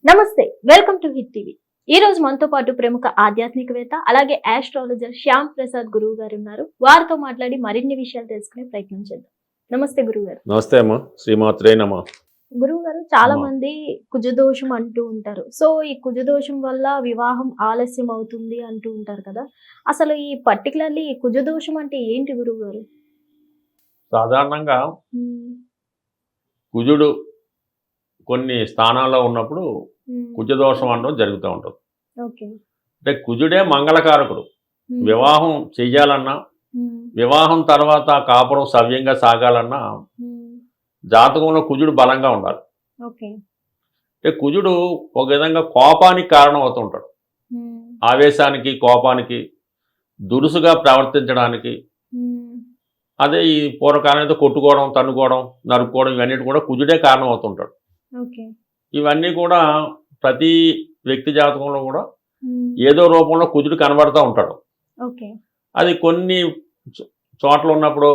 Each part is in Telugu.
నమస్తే, వెల్కమ్ టు హిట్ టీవీ. ఈ రోజు మనతో పాటు ప్రముఖ ఆధ్యాత్మికవేత్త అలాగే ఆస్ట్రాలజర్ శ్యామ్ ప్రసాద్ గురువు గారు ఉన్నారు. వారితో మాట్లాడి మరిన్ని విషయాలు తెలుసుకునే ప్రయత్నం చేద్దాం. నమస్తే గురువు గారు. నమస్తే అమ్మా, శ్రీమాత్రే నమః. గురువు గారు, చాలా అమ్మా. మంది కుజదోషం అంటూ ఉంటారు. సో ఈ కుజదోషం వల్ల వివాహం ఆలస్యం అవుతుంది అంటూ ఉంటారు కదా. అసలు ఈ పర్టికులర్లీ ఈ కుజదోషం అంటే ఏంటి గురువు గారు? సాధారణంగా కుజుడు కొన్ని స్థానాల్లో ఉన్నప్పుడు కుజదోషం అనడం జరుగుతూ ఉంటుంది. ఓకే. అంటే కుజుడే మంగళకారకుడు. వివాహం చెయ్యాలన్నా, వివాహం తర్వాత కాపురం సవ్యంగా సాగాలన్నా జాతకంలో కుజుడు బలంగా ఉండాలి. ఓకే. అంటే కుజుడు ఒక విధంగా కోపానికి కారణం అవుతుంటాడు. ఆవేశానికి, కోపానికి, దురుసుగా ప్రవర్తించడానికి. అదే ఈ పూర్వకాలం అయితే కొట్టుకోవడం, తన్నుకోవడం, నరుక్కోవడం ఇవన్నీ కూడా కుజుడే కారణం అవుతుంటాడు. ఓకే. ఇవన్నీ కూడా ప్రతి వ్యక్తి జాతకంలో కూడా ఏదో రూపంలో కుజుడు కనబడుతూ ఉంటాడు. ఓకే. అది కొన్ని చోట్ల ఉన్నప్పుడు,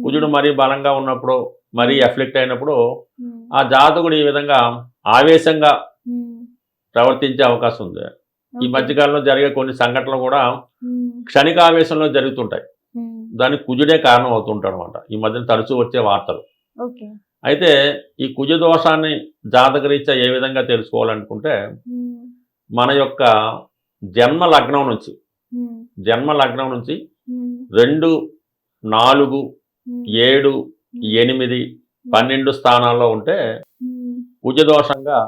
కుజుడు మరీ బలంగా ఉన్నప్పుడు, మరీ ఎఫ్లెక్ట్ అయినప్పుడు ఆ జాతకుడు ఈ విధంగా ఆవేశంగా ప్రవర్తించే అవకాశం ఉంది. ఈ మధ్యకాలంలో జరిగే కొన్ని సంఘటనలు కూడా క్షణిక ఆవేశంలో జరుగుతుంటాయి. దానికి కుజుడే కారణం అవుతుంటాడు అనమాట. ఈ మధ్యన తరచూ వచ్చే వార్తలు. ఓకే. అయితే ఈ కుజ దోషాన్ని జాతకరీత్యా ఏ విధంగా తెలుసుకోవాలనుకుంటే, మన యొక్క జన్మ లగ్నం నుంచి 2, 4, 7, 8, 12 స్థానాల్లో ఉంటే కుజదోషంగా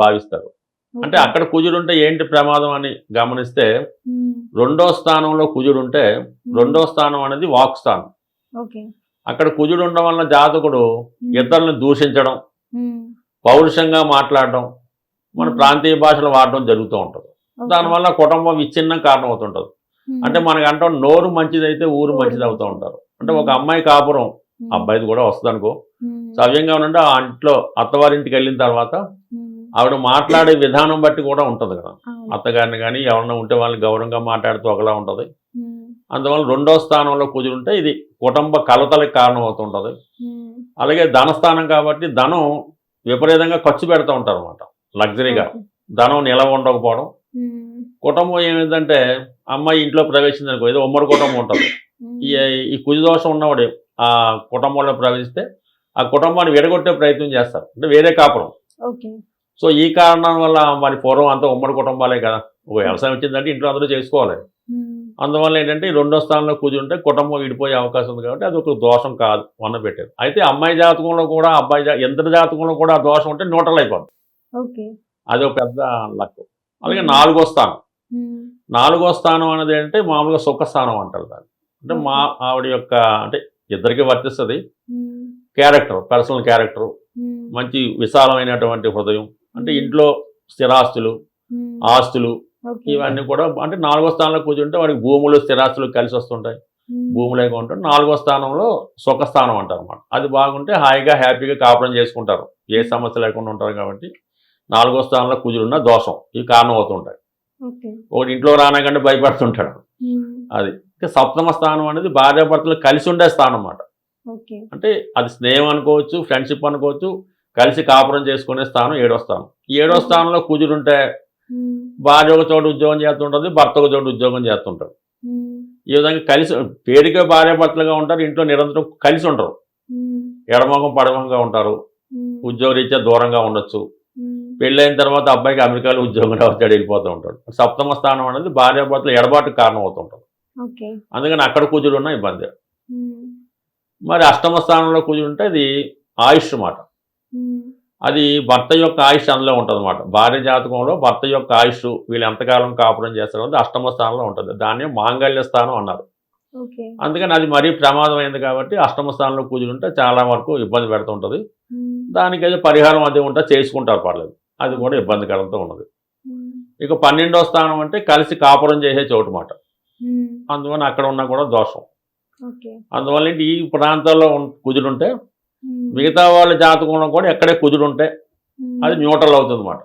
భావిస్తారు. అంటే అక్కడ కుజుడు ఉంటే ఏంటి ప్రమాదం అని గమనిస్తే, 2వ స్థానంలో కుజుడు ఉంటే 2వ స్థానం అనేది వాక్ స్థానం. అక్కడ కుజుడు ఉండడం వల్ల జాతకుడు ఇతరులను దూషించడం, పౌరుషంగా మాట్లాడడం, మన ప్రాంతీయ భాషలు వాడడం జరుగుతూ ఉంటుంది. దానివల్ల కుటుంబం విచ్ఛిన్నం కారణం అవుతుంటుంది. అంటే మనకంటే నోరు మంచిదైతే ఊరు మంచిది అవుతూ ఉంటారు. అంటే ఒక అమ్మాయి కాపురం, అబ్బాయిది కూడా వస్తుంది అనుకో, సవ్యంగా ఉంటే ఆ ఇంట్లో అత్తవారింటికి వెళ్ళిన తర్వాత ఆవిడ మాట్లాడే విధానం బట్టి కూడా ఉంటుంది కదా. అత్తగారిని కానీ ఎవరన్నా ఉంటే వాళ్ళని గౌరవంగా మాట్లాడుతూ ఒకలా ఉంటుంది. అందువల్ల 2వ స్థానంలో కుజుంటే ఇది కుటుంబ కలతలకు కారణం అవుతుంటుంది. అలాగే ధనస్థానం కాబట్టి ధనం విపరీతంగా ఖర్చు పెడతా ఉంటారు అనమాట. లగ్జరీగా ధనం నిలవ ఉండకపోవడం. కుటుంబం ఏమిటంటే, అమ్మాయి ఇంట్లో ప్రవేశించింది అనుకో, ఏదో ఉమ్మడి కుటుంబం ఉంటుంది. ఈ కుజదోషం ఉన్నవాడు ఆ కుటుంబంలో ప్రవేశిస్తే ఆ కుటుంబాన్ని విడగొట్టే ప్రయత్నం చేస్తారు. అంటే వేరే కాపురం. సో ఈ కారణం వల్ల మరి పూర్వం అంతా ఉమ్మడి కుటుంబాలే కదా. ఒక వ్యవసాయం వచ్చిందంటే ఇంట్లో అందరూ చేసుకోవాలి. అందువల్ల ఏంటంటే 2వ స్థానంలో కూర్చుంటే కుటుంబం విడిపోయే అవకాశం ఉంది కాబట్టి అది ఒక దోషం కాదు వన్న పెట్టారు. అయితే అమ్మాయి జాతకంలో కూడా ఇద్దరి జాతకంలో కూడా ఆ దోషం ఉంటే న్యూట్రల్ అయిపోతుంది. అది ఒక పెద్ద లక్. అలాగే 4వ స్థానం. 4వ స్థానం అనేది ఏంటంటే మామూలుగా సుఖస్థానం అంటారు దాన్ని. అంటే ఆవిడ యొక్క అంటే ఇద్దరికి వర్తిస్తుంది. క్యారెక్టర్, పర్సనల్ క్యారెక్టర్, మంచి విశాలమైనటువంటి హృదయం, అంటే ఇంట్లో స్థిరాస్తులు, ఆస్తులు ఇవన్నీ కూడా. అంటే 4వ స్థానంలో కూర్చుంటే వాడికి భూములు, స్థిరాస్తులు కలిసి వస్తుంటాయి. భూములేగా ఉంటాయి. 4వ స్థానంలో సుఖస్థానం అంటారు అన్నమాట. అది బాగుంటే హాయిగా హ్యాపీగా కాపురం చేసుకుంటారు, ఏ సమస్య లేకుండా ఉంటారు. కాబట్టి 4వ స్థానంలో కుజుడున్న దోషం ఇవి కారణం అవుతుంటాయి. ఒకటి ఇంట్లో రానకంటే భయపడుతుంటాడు. అది. ఇంకా 7వ స్థానం అనేది భార్యాభర్తలు కలిసి ఉండే స్థానం అన్నమాట. అంటే అది స్నేహం అనుకోవచ్చు, ఫ్రెండ్షిప్ అనుకోవచ్చు, కలిసి కాపురం చేసుకునే స్థానం 7వ స్థానం. 7వ స్థానంలో కుజుడుంటే భార్య ఒక చోటు ఉద్యోగం చేస్తుంటుంది, భర్త ఒక చోటు ఉద్యోగం చేస్తుంటారు. ఈ విధంగా కలిసి పేరుగా భార్యాభర్తలుగా ఉంటారు, ఇంట్లో నిరంతరం కలిసి ఉంటారు. ఎడమొఖం పడమొఖంగా ఉంటారు. ఉద్యోగరీత్యా దూరంగా ఉండొచ్చు. పెళ్ళైన తర్వాత అబ్బాయికి అమెరికాలో ఉద్యోగం వచ్చాడు వెళ్ళిపోతూ ఉంటాడు. 7వ స్థానం అనేది భార్యాభర్తలు ఎడబాటుకు కారణం అవుతుంటారు. అందుకని అక్కడ కుజుడు ఉన్న ఇబ్బంది. మరి 8వ స్థానంలో కుజుడు ఉంటే అది ఆయుష్ మాట. అది భర్త యొక్క ఆయుష్ అందులో ఉంటుంది అన్నమాట. భార్య జాతకంలో భర్త యొక్క ఆయుష్ వీళ్ళు ఎంతకాలం కాపురం చేస్తారు అనేది 8వ స్థానంలో ఉంటుంది. దాన్ని మాంగళ్య స్థానం అన్నారు. అందుకని అది మరీ ప్రమాదమైంది కాబట్టి 8వ స్థానంలో కుజుడు ఉంటే చాలా వరకు ఇబ్బంది పెడుతుంటుంది. దానికైతే పరిహారం అది ఉంటే చేసుకుంటారు, పర్లేదు. అది కూడా ఇబ్బందికరంతో ఉన్నది. ఇక 12వ స్థానం అంటే కలిసి కాపురం చేసే చోటు మాట. అందువల్ల అక్కడ ఉన్నా కూడా దోషం. అందువల్ల ఈ ప్రాంతాల్లో కుజుడు ఉంటే మిగతా వాళ్ళ జాతకంలో కూడా ఎక్కడే కుజుడు ఉంటే అది న్యూట్రల్ అవుతుంది అన్నమాట.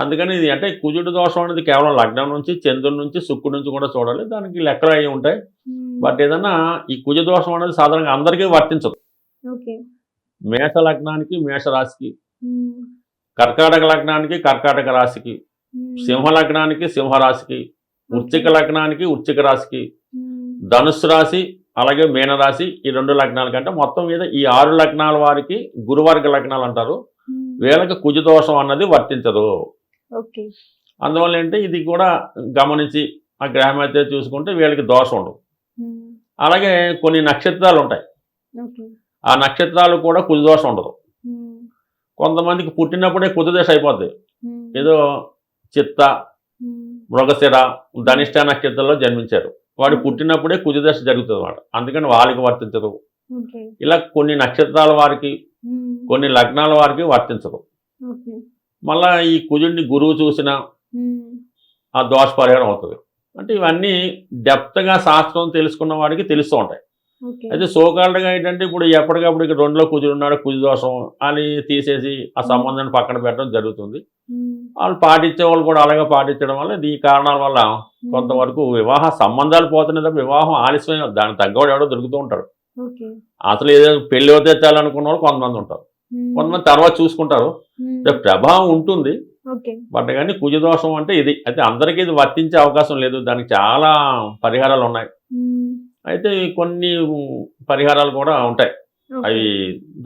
అందుకని ఇది అంటే కుజుడు దోషం అనేది కేవలం లగ్నం నుంచి, చంద్రుడి నుంచి, శుక్రుడి నుంచి కూడా చూడాలి. దానికి లెక్కలు అవి ఉంటాయి. బట్ ఏదన్నా ఈ కుజ దోషం అనేది సాధారణంగా అందరికీ వర్తించదు. మేష లగ్నానికి, మేష రాశికి కర్కాటక లగ్నానికి కర్కాటక రాశికి, సింహ లగ్నానికి సింహరాశికి, వృశ్చిక లగ్నానికి వృశ్చిక రాశికి, ధనుస్సు రాశి అలాగే మీనరాశి ఈ 2 లగ్నాల కంటే మొత్తం మీద ఈ 6 లగ్నాల వారికి గురువర్గ లగ్నాలు అంటారు. వీళ్ళకి కుజదోషం అన్నది వర్తించదు. ఓకే. అందువల్ల ఏంటి ఇది కూడా గమనించి ఆ గ్రహం అయితే చూసుకుంటే వీళ్ళకి దోషం ఉండదు. అలాగే కొన్ని నక్షత్రాలు ఉంటాయి. ఆ నక్షత్రాలు కూడా కుజదోషం ఉండదు. కొంతమందికి పుట్టినప్పుడే కుజదశ అయిపోద్ది. ఏదో చిత్త, మృగశిర, ధనిష్ట నక్షత్రంలో జన్మించారు, వాడు పుట్టినప్పుడే కుజదశ జరుగుతుంది అన్నమాట. అందుకని వాళ్ళకి వర్తించదు. ఇలా కొన్ని నక్షత్రాల వారికి కొన్ని లగ్నాల వారికి వర్తించదు. మళ్ళా ఈ కుజుడిని గురువు చూసిన ఆ దోష పరిహారం అవుతుంది. అంటే ఇవన్నీ డెప్త్గా శాస్త్రం తెలుసుకున్న వాడికి తెలుస్తూ ఉంటాయి. అయితే సోకాల్డ్గా ఏంటంటే ఇప్పుడు ఎప్పటికప్పుడు ఇక 2లో కుజుడు ఉన్నాడు, కుజు దోషం అని తీసేసి ఆ సంబంధాన్ని పక్కన పెట్టడం జరుగుతుంది. వాళ్ళు పాటించే వాళ్ళు కూడా అలాగే పాటించడం వల్ల ఈ కారణాల వల్ల కొంతవరకు వివాహ సంబంధాలు పోతున్నది. వివాహం ఆలస్యం, దానికి తగ్గవాడు ఎవడో దొరుకుతూ ఉంటాడు. అసలు ఏదో పెళ్లి అవుతే చాలనుకున్న వాళ్ళు కొంతమంది ఉంటారు, కొంతమంది తర్వాత చూసుకుంటారు. ప్రభావం ఉంటుంది. బట్ కానీ కుజదోషం అంటే ఇది అయితే అందరికీ ఇది వర్తించే అవకాశం లేదు. దానికి చాలా పరిహారాలు ఉన్నాయి. అయితే కొన్ని పరిహారాలు కూడా ఉంటాయి, అవి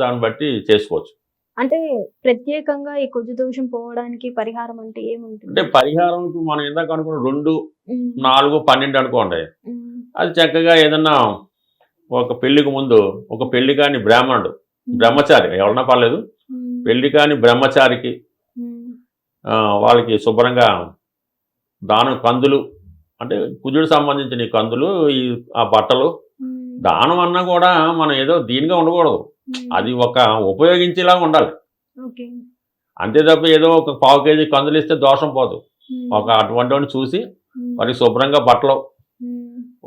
దాన్ని బట్టి చేసుకోవచ్చు. అంటే ప్రత్యేకంగా ఈ కుజ దోషం పోవడానికి పరిహారం అంటే ఏముంటుంది? అంటే పరిహారం మనం ఇందాక అనుకున్న 2, 4, 12 అనుకోండి. అది చక్కగా ఏదన్నా ఒక పెళ్లికి ముందు ఒక పెళ్లి కాని బ్రాహ్మణుడు, బ్రహ్మచారి ఎవరన్నా పర్లేదు, పెళ్లి కాని బ్రహ్మచారికి వాళ్ళకి శుభ్రంగా దానం, కందులు అంటే కుజుడు సంబంధించిన ఈ కందులు, ఆ బట్టలు దానం అన్నా కూడా మనం ఏదో దీనిగా ఉండకూడదు. అది ఒక ఉపయోగించేలా ఉండాలి. అంతే తప్ప ఏదో ఒక 1/4 కేజీ కందులు ఇస్తే దోషం పోదు. ఒక అటువంటి చూసి వారికి శుభ్రంగా బట్టలు,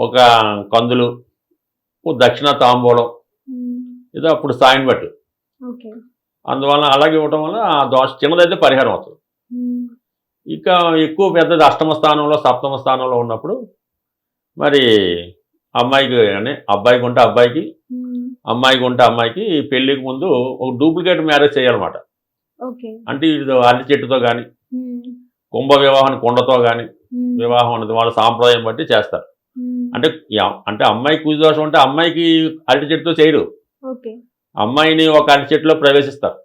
ఒక కందులు, దక్షిణ తాంబూలం, ఏదో అప్పుడు స్థాయిని బట్టి. అందువల్ల అలాగే ఇవ్వటం వల్ల ఆ దోష చిన్నదైతే పరిహారం అవుతుంది. ఇక ఎక్కువ పెద్దది అష్టమ స్థానంలో, సప్తమ స్థానంలో ఉన్నప్పుడు మరి అమ్మాయికి అంటే అబ్బాయికి ఉంటే అబ్బాయికి, అమ్మాయికి ఉంటే అమ్మాయికి పెళ్లికి ముందు ఒక డూప్లికేట్ మ్యారేజ్ చేయాలన్నమాట. అంటే ఇది అరటి చెట్టుతో కానీ, కుంభ వివాహాన్ని కుండతో కానీ వివాహం అనేది వాళ్ళ సాంప్రదాయం బట్టి చేస్తారు. అంటే అంటే అమ్మాయికి కుజదోషం అంటే అమ్మాయికి అరటి చెట్టుతో చేయరు. అమ్మాయిని ఒక అరటి చెట్టులో ప్రవేశిస్తారు,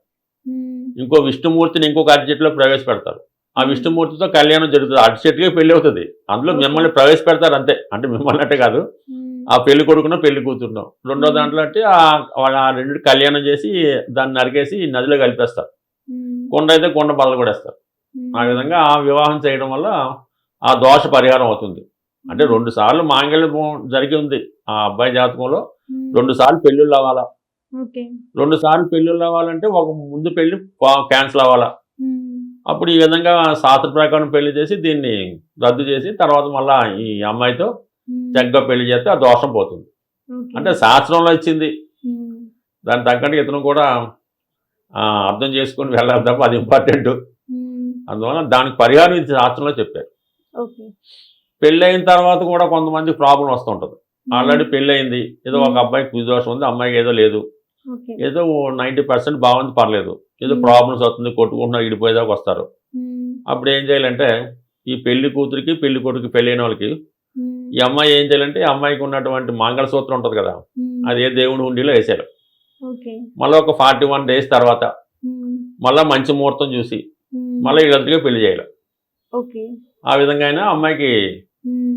ఇంకో విష్ణుమూర్తిని ఇంకొక అరటి చెట్టులో ప్రవేశపెడతారు. ఆ విష్ణుమూర్తితో కళ్యాణం జరుగుతుంది, అరటి చెట్టుకే పెళ్లి అవుతుంది. అందులో మిమ్మల్ని ప్రవేశపెడతారు అంతే. అంటే మిమ్మల్ని అంటే కాదు, ఆ పెళ్లి కొడుకునో పెళ్లి కూతురునో. రెండో దాంట్లో అంటే ఆ రెండు కళ్యాణం చేసి దాన్ని నరికేసి నదిలో కలిపేస్తారు. కొండ అయితే కొండ బల్ల కొడేస్తారు. ఆ విధంగా ఆ వివాహం చేయడం వల్ల ఆ దోష పరిహారం అవుతుంది. అంటే 2 సార్లు మాంగళ్యం జరిగి ఉంది ఆ అబ్బాయి జాతకంలో. 2 సార్లు పెళ్ళిళ్ళు అవ్వాలా. 2 సార్లు పెళ్ళిళ్ళు అవ్వాలంటే ఒక ముందు పెళ్లి క్యాన్సిల్ అవ్వాలా. అప్పుడు ఈ విధంగా శాస్త్ర ప్రకారం పెళ్లి చేసి దీన్ని రద్దు చేసి తర్వాత మళ్ళా ఈ అమ్మాయితో చక్కగా పెళ్లి చేస్తే ఆ దోషం పోతుంది. అంటే శాస్త్రంలో ఇచ్చింది, దాని తగ్గట్టు ఇతను కూడా అర్థం చేసుకుని వెళ్ళాలి తప్ప అది ఇంపార్టెంట్. అందువల్ల దానికి పరిహారం ఇది శాస్త్రంలో చెప్పారు. పెళ్ళి అయిన తర్వాత కూడా కొంతమంది ప్రాబ్లం వస్తుంటుంది. ఆల్రెడీ పెళ్ళి అయింది, ఏదో ఒక అబ్బాయికి కుజదోషం ఉంది, అమ్మాయికి ఏదో లేదు, ఏదో 90% బాగుంది, పర్లేదు, ఏదో ప్రాబ్లమ్స్ వస్తుంది, కొట్టుకుంటున్నా ఇడిపోయేదాకా వస్తారు. అప్పుడు ఏం చేయాలంటే ఈ పెళ్లి కూతురికి పెళ్లి కొడుకు పెళ్ళైన వాళ్ళకి ఈ అమ్మాయి ఏం చేయాలంటే అమ్మాయికి ఉన్నటువంటి మంగళసూత్రం ఉంటుంది కదా, అది ఏ దేవుడి హుండీలో వేసారు. మళ్ళీ ఒక 41 days తర్వాత మళ్ళీ మంచి ముహూర్తం చూసి మళ్ళీ వీళ్ళంతగా పెళ్లి చేయాలి. ఆ విధంగా అయినా అమ్మాయికి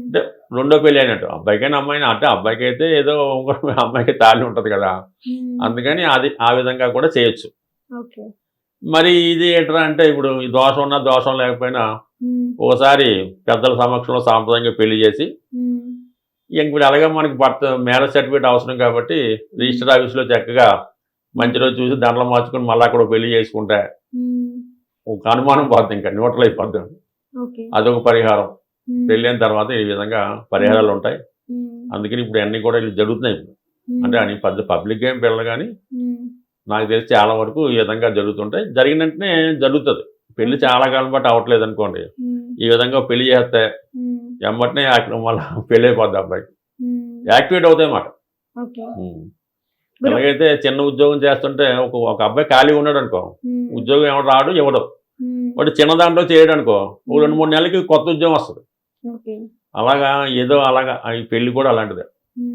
అంటే రెండో పెళ్లి అయినట్టు, అబ్బాయికైనా అమ్మాయినా. అంటే అబ్బాయికి అయితే ఏదో అమ్మాయికి తాళి ఉంటుంది కదా, అందుకని అది ఆ విధంగా కూడా చేయొచ్చు. మరి ఇది ఏంటరా అంటే ఇప్పుడు ఈ దోషం ఉన్నా దోషం లేకపోయినా ఒకసారి పెద్దల సమక్షంలో సాంప్రదాయంగా పెళ్లి చేసి ఇప్పుడు అలాగే మనకి మ్యారేజ్ సర్టిఫికేట్ అవసరం కాబట్టి రిజిస్టర్ ఆఫీస్లో చక్కగా మంచి రోజు చూసి దండలు మార్చుకుని మళ్ళీ అక్కడ పెళ్లి చేసుకుంటే ఒక అనుమానం పోతుంది, ఇంకా న్యూట్రల్ అయిపోద్ది. అదొక పరిహారం. పెళ్ళైన తర్వాత ఈ విధంగా పరిహారాలు ఉంటాయి. అందుకని ఇప్పుడు అన్నీ కూడా ఇవి జరుగుతున్నాయి. ఇప్పుడు అంటే అని పెద్ద పబ్లిక్ ఏం పిల్లలు కానీ నాకు తెలిసి చాలా వరకు ఈ విధంగా జరుగుతుంటాయి. జరిగినట్టునే జరుగుతుంది. పెళ్లి చాలా కాలం బట్టి అవ్వట్లేదు అనుకోండి, ఈ విధంగా పెళ్లి చేస్తే ఎమ్మటనే అక్కడ మళ్ళీ పెళ్ళి అయిపోద్ది, అబ్బాయికి యాక్టివేట్ అవుతాయి అన్నమాట. ఎలాగైతే చిన్న ఉద్యోగం చేస్తుంటే ఒక అబ్బాయి ఖాళీ ఉన్నాడు అనుకో, ఉద్యోగం ఎవడు రాడు ఇవ్వడు, వాడు చిన్న దాంట్లో చేయడు అనుకో, 2-3 నెలలకి కొత్త ఉద్యోగం వస్తుంది. అలాగా ఏదో అలాగా ఈ పెళ్లి కూడా అలాంటిదే.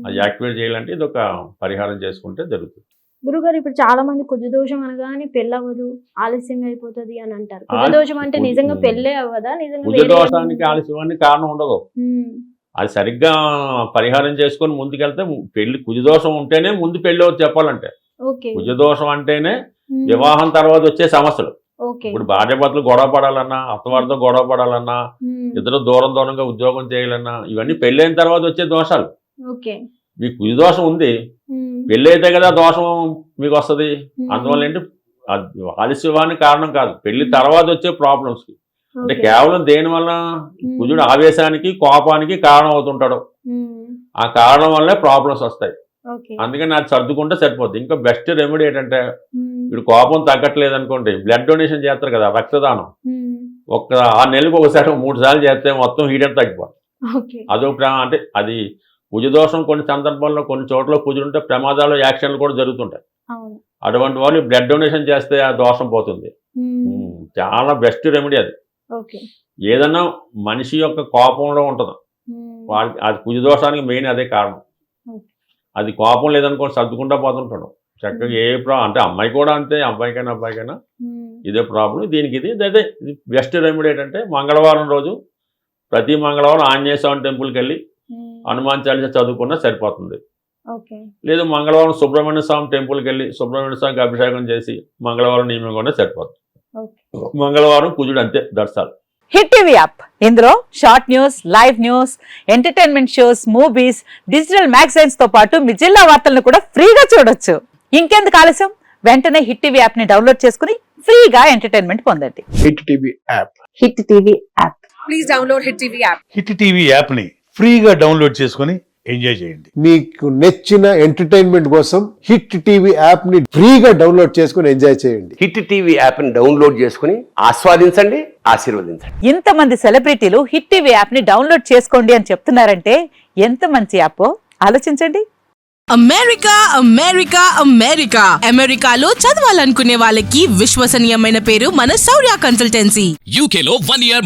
అది యాక్టివేట్ చేయాలంటే ఇది ఒక పరిహారం చేసుకుంటే జరుగుతుంది. గురుగారు, ఇప్పుడు చాలా మంది కుజదోషం అనగానే పెళ్ళి అవ్వదు, ఆలస్యంగా అయిపోతుంది అని అంటారు. కుజదోషం అంటే నిజంగా పెళ్ళే అవ్వదా? నిజంగా కుజదోషానికి ఆలస్యానికి కారణం ఉండదు. అది సరిగ్గా పరిహారం చేసుకొని ముందుకెళ్తే పెళ్లి, కుజదోషం ఉంటేనే ముందు పెళ్లి అవుతుంది చెప్పాలంటే. కుజదోషం అంటేనే వివాహం తర్వాత వచ్చే సమస్యలు. ఇప్పుడు భార్యాభర్తలు గొడవ పడాలన్నా, అత్తవారితో గొడవ పడాలన్నా, ఇద్దరు దూరంగా ఉద్యోగం చేయాలన్నా, ఇవన్నీ పెళ్ళైన తర్వాత వచ్చే దోషాలు. మీకు కుజదోషం ఉంది, పెళ్ళి అయితే కదా దోషం మీకు వస్తుంది. అందువల్ల ఏంటి ఆలస్యానికి కారణం కాదు, పెళ్లి తర్వాత వచ్చే ప్రాబ్లమ్స్ కి. అంటే కేవలం దేని వల్ల కుజుడు ఆవేశానికి కోపానికి కారణం అవుతుంటాడు, ఆ కారణం వల్లే ప్రాబ్లమ్స్ వస్తాయి. అందుకని అది సర్దుకుంటే సరిపోద్ది. ఇంకా బెస్ట్ రెమెడీ ఏంటంటే, ఇప్పుడు కోపం తగ్గట్లేదు అనుకోండి, బ్లడ్ డొనేషన్ చేస్తారు కదా, రక్తదానం. 6 నెలలకు ఒకసారి 3 సార్లు చేస్తే మొత్తం హీట్ తగ్గిపోతుంది. అదొక అంటే అది కుజదోషం కొన్ని సందర్భాల్లో కొన్ని చోట్ల కుజుంటే ప్రమాదాలు, యాక్సిడెంట్లు కూడా జరుగుతుంటాయి. అటువంటి వాళ్ళు బ్లడ్ డొనేషన్ చేస్తే ఆ దోషం పోతుంది. చాలా బెస్ట్ రెమెడీ అది. ఏదన్నా మనిషి యొక్క కోపంలో ఉంటుంది, వాళ్ళకి అది కుజదోషానికి మెయిన్ అదే కారణం. అది కోపం లేదనుకో సర్దుకుంటా పోతుంటాడు చక్కగా. అంటే అమ్మాయి కూడా అంతే, అబ్బాయికైనా ఇదే ప్రాబ్లం. దీనికి అదే బెస్ట్ రెమెడీ ఏంటంటే, మంగళవారం రోజు ప్రతి మంగళవారం ఆంజనేయ స్వామి టెంపుల్కి వెళ్ళి హనుమాన్ చాలీసా చదువుకున్నా సరిపోతుంది. లేదు మంగళవారం సుబ్రహ్మణ్య స్వామి టెంపుల్కి వెళ్ళి సుబ్రహ్మణ్య స్వామికి అభిషేకం చేసి మంగళవారం నియమం కూడా సరిపోతుంది. మంగళవారం కుజుడు అంతే, దర్శాలు. హిట్ టీవీ యాప్, ఇందులో short news, live news, entertainment shows, movies, digital magazines తో పాటు మీ జిల్లా వార్తలను కూడా ఫ్రీగా చూడొచ్చు. ఇంకెందుకు ఆలస్యం, వెంటనే హిట్ టీవీ యాప్ ని డౌన్లోడ్ చేసుకుని ఫ్రీగా ఎంటర్టైన్మెంట్ పొందండి. Hit TV app. Hit TV app. Please download hit TV app. Hit TV app ని ఫ్రీగా డౌన్లోడ్ చేసుకుని ఎంజాయ్ చేయండి. మీకు నచ్చిన ఎంటర్టైన్మెంట్ కోసం హిట్ టీవీ యాప్ ని ఫ్రీగా డౌన్లోడ్ చేసుకుని ఎంజాయ్ చేయండి. హిట్ టీవీ యాప్ ని డౌన్లోడ్ చేసుకుని ఆస్వాదించండి, ఆశీర్వదించండి. ఇంతమంది సెలబ్రిటీలు హిట్ టీవీ యాప్ ని డౌన్లోడ్ చేసుకోండి అని చెప్తున్నారంటే ఎంత మంచి యాప్ ఆలోచించండి. అమెరికా అమెరికాలో చదవాలనుకునే వాళ్ళకి విశ్వసనీయమైన పేరు మన శౌర్య కన్సల్టెన్సీ. UK లో 1 year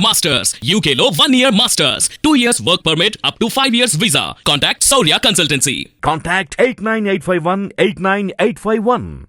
masters. 2 years work permit up to 5 years visa. Contact Saurya Consultancy. Contact 89851 89851.